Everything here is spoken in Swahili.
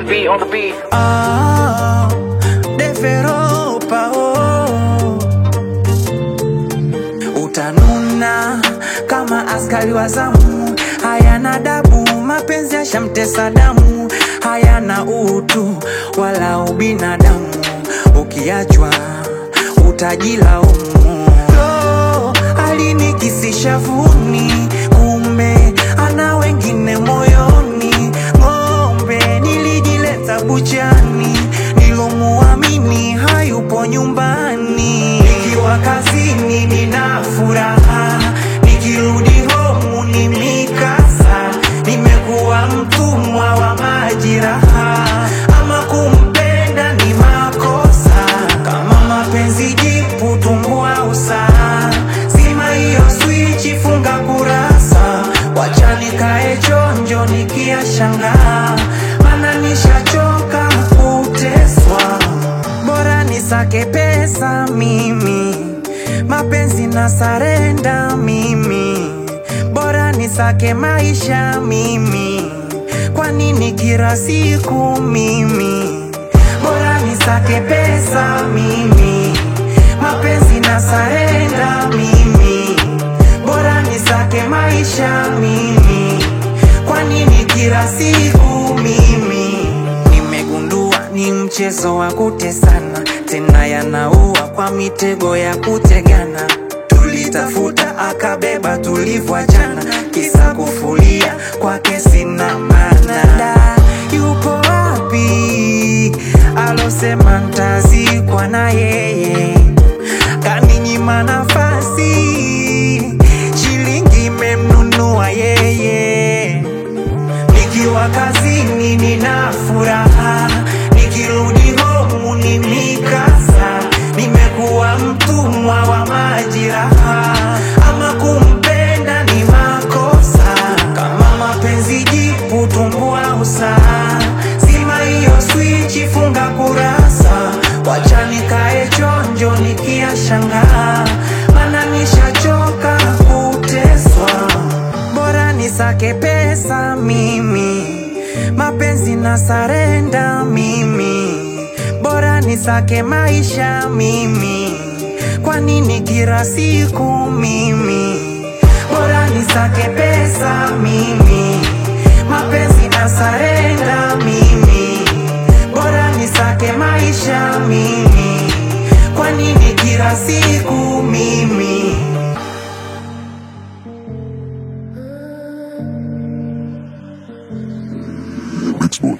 Mr. B on the beat. Developer, utanuna kama askari wa zamu. Hayana adabu, mapenzi yashamtesa damu. Hayana utu wala ubinadamu. Ukiachwa utajilaumu. Alinikisisha vuni, kumbe ana wengine moyoni. Ng'ombe nilijileta buchani, nilomuamini hayupo nyumbani. Nikiwa kazini nina furaha, nikirudi home ni mikasa. Nimekuwa mtumwa wa majiraha, ama kumpenda ni makosa. Kama mapenzi jipu tumbua usaha, zima hiyo switch funga kurasa. Wacha nikae chonjo nikiashangaa, maana nishachoka kuteswa. Bora nisake pesa mimi, mapenzi na sarenda mimi. Bora nisake maisha mimi, kwa nini kila siku mimi? Bora nisake pesa mimi, mapenzi na sarenda mimi. Bora nisake maisha mimi, kwa nini kila siku mimi? Nimegundua ni mchezo wa kutesana, tena yanaua kwa mitego ya kutegana. Tulitafuta akabeba tulivyoachana, kisa kufulia kwake sina maana. Yupo wapi alosema ntazikwa na yeye? Kaninyima nafasi, shilingi memnunua yeye. Nikiwa kazini nina furaha, nikirudi home ni mikasa. Nimekuwa mtumwa wa majiraha, ama kumpenda ni makosa. Kama mapenzi jipu tumbua usaha, zima hiyo switch funga kurasa. Wacha nikae chonjo nikiashangaa, maana nishachoka kuteswa. Bora nisake pesa mimi, mapenzi na sarenda mimi. Bora nisake maisha mimi, kwa nini kila siku mimi? Bora nisake pesa mimi, mapenzi na sarenda mimi. Bora nisake maisha mimi, kwa nini kila siku mimi? Rich boy.